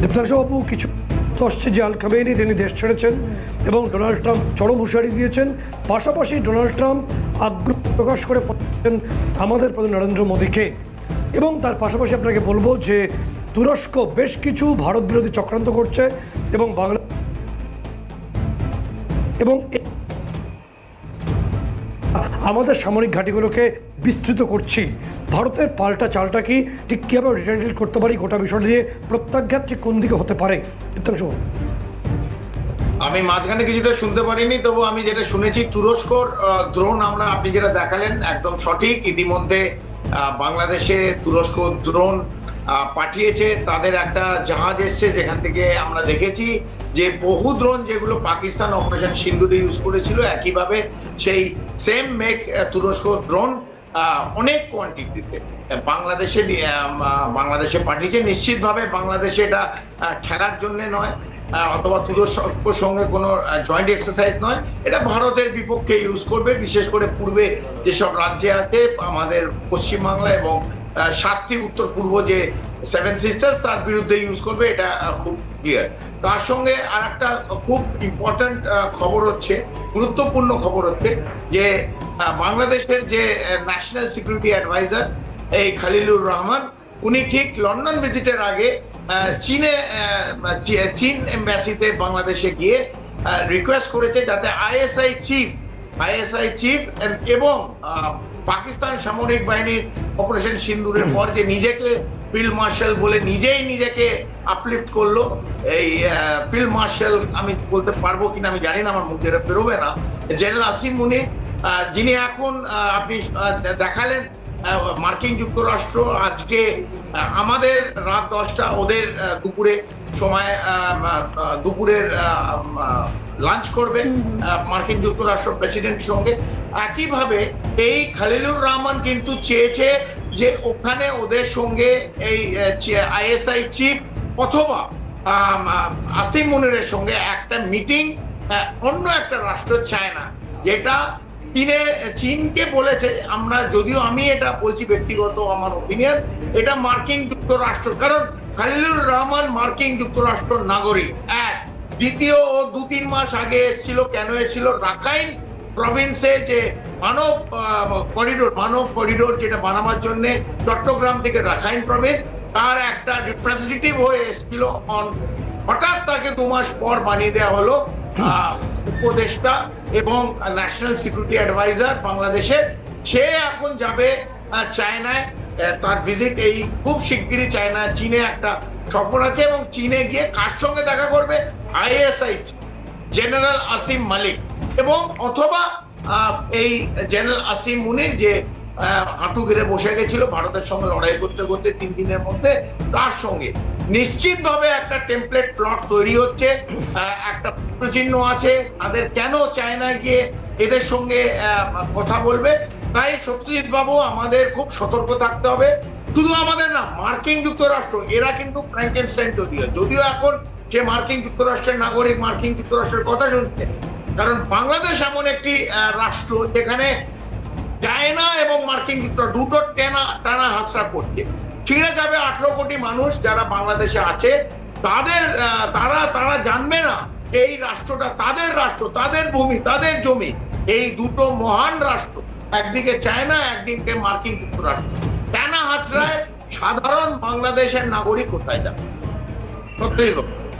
দীপ্তাংশুবাবু, কিছু আসছে যে আল খামেনি তিনি দেশ ছেড়েছেন এবং ডোনাল্ড ট্রাম্প চরম হুঁশিয়ারি দিয়েছেন। পাশাপাশি ডোনাল্ড ট্রাম্প আগ্রহ প্রকাশ করে বলেছেন আমাদের প্রধান নরেন্দ্র মোদীকে। এবং তার পাশাপাশি আপনাকে বলবো যে তুরস্ক বেশ কিছু ভারত বিরোধী চক্রান্ত করছে এবং বাংলা এবং আমাদের সামরিক ঘাঁটিগুলোকে বিস্তৃত করছি। ভারতের পাল্টা চালটা কি ঠিক কীভাবে রিটার্ন করতে পারি, গোটা বিষয় নিয়ে প্রত্যাঘাত ঠিক কোন দিকে হতে পারে? দীপ্তাংশু, আমি মাঝখানে কিছুটা শুনতে পারিনি, তবু আমি যেটা শুনেছি তুরস্কর ড্রোন আপনি যেটা দেখালেন একদম সঠিক। ইতিমধ্যে বাংলাদেশে তুরস্ক ড্রোন পাঠিয়েছে, তাদের একটা জাহাজ এসছে যেখান থেকে আমরা দেখেছি যে বহু ড্রোন যেগুলো পাকিস্তান অপারেশন সিন্দুরে ইউজ করেছিল, একইভাবে সেই সেম মেক তুরস্ক ড্রোন অনেক কোয়ান্টিটিতে বাংলাদেশে পাঠিয়েছে। নিশ্চিতভাবে বাংলাদেশে এটা খেলার জন্য নয় অথবা তুরস্কর সঙ্গে কোনো জয়েন্ট এক্সারসাইজ নয়, এটা ভারতের বিপক্ষে ইউজ করবে। বিশেষ করে পূর্বে যেসব রাজ্যে আছে আমাদের পশ্চিমবাংলা এবং সাতটি উত্তর পূর্ব যে সেভেন সিস্টার্স, তার বিরুদ্ধে ইউজ করবে, এটা খুব ক্লিয়ার। তার সঙ্গে আর একটা খুব ইম্পর্ট্যান্ট খবর হচ্ছে, গুরুত্বপূর্ণ খবর হচ্ছে যে বাংলাদেশের যে ন্যাশনাল সিকিউরিটি অ্যাডভাইজার এই খালিলুর রহমান, উনি ঠিক লন্ডন ভিজিটের আগে চীন এম্বাসিতে বাংলাদেশে গিয়ে রিকোয়েস্ট করেছে যাতে আইএসআই চিফ এবং পাকিস্তান সামরিক বাহিনীর অপারেশন সিন্দুরের পর যে নিজেকে ফিল্ড মার্শাল বলে নিজেকে আপলিফট করলো, এই ফিল্ড মার্শাল আমি বলতে পারবো কিনা আমি জানি না, আমার মুখ যেটা বেরোবে না, জেনারেল আসিম মুনির, যিনি এখন আপনি দেখালেন মার্কিন যুক্তরাষ্ট্র আজকে আমাদের রাত 10টা, ওদের দুপুরের লাঞ্চ করবে মার্কিন যুক্তরাষ্ট্র প্রেসিডেন্টের সঙ্গে। একইভাবে এই খালিলুর রহমান কিন্তু চেয়েছে যে ওখানে ওদের সঙ্গে এই আইএসআই চিফ অথবা আসিম মুনিরের সঙ্গে একটা মিটিং অন্য একটা রাষ্ট্র চায়না, যেটা চীনকে বলেছে। যদিও আমি এটা বলছি ব্যক্তিগত আমার ওপিনিয়ন, এটা মার্কিন যুক্তরাষ্ট্র, কারণ খালিলুর রহমান মার্কিন যুক্তরাষ্ট্র নাগরিক। দ্বিতীয়, ও 2-3 মাস আগে এসেছিল। কেন এসেছিল? রাখাইন প্রভিন্সে যে মানব করিডোর যেটা বানাবার জন্য চট্টগ্রাম থেকে রাখাইন প্রভিন্স, তার একটা রিপ্রেজেন্টেটিভ হয়ে এসেছিল। হঠাৎ তাকে 2 মাস পর বানিয়ে দেওয়া হলো উপদেষ্টা এবং ন্যাশনাল সিকিউরিটি অ্যাডভাইজার বাংলাদেশের। সে এখন যাবে চায়নায়, তার ভিজিট এই খুব শিগগিরই চায়না, চীনে একটা সফর আছে এবং চীনে গিয়ে কার সঙ্গে দেখা করবে? আইএসআই জেনারেল আসিম মালিক এবং অথবা এই জেনারেল আসিম মুনির, যে হাঁটু গেড়ে বসে গেছিল ভারতের সঙ্গে লড়াই করতে করতে 3 দিনের মধ্যে, তার সঙ্গে নিশ্চিতভাবে একটা টেমপ্লেট প্লট তৈরি হচ্ছে। একটা প্রশ্নচিহ্ন আছে তাদের, কেন চায়নায় গিয়ে এদের সঙ্গে কথা বলবে। তাই সত্যজিৎ বাবু, আমাদের খুব সতর্ক থাকতে হবে। শুধু আমাদের না, মার্কিন যুক্তরাষ্ট্র, এরা কিন্তু ফ্র্যাঙ্কেনস্টাইন যদিও এখন সে মার্কিন যুক্তরাষ্ট্রের নাগরিক, মার্কিন যুক্তরাষ্ট্রের কথা শুনছে, কারণ বাংলাদেশ এমন একটি রাষ্ট্র যেখানে চায়না এবং মার্কিন যুক্তরাষ্ট্র দুটো টানা হাতড়া করছে। ছিঁড়ে যাবে 18 কোটি মানুষ যারা বাংলাদেশে আছে, তারা জানবে না এই রাষ্ট্রটা তাদের রাষ্ট্র, তাদের ভূমি, তাদের জমি। এই দুটো মহান রাষ্ট্র, একদিকে চায়না, একদিকে মার্কিন যুক্তরাষ্ট্র, টানা হাতড়ায় সাধারণ বাংলাদেশের নাগরিক কোথায় যাবে? সত্যি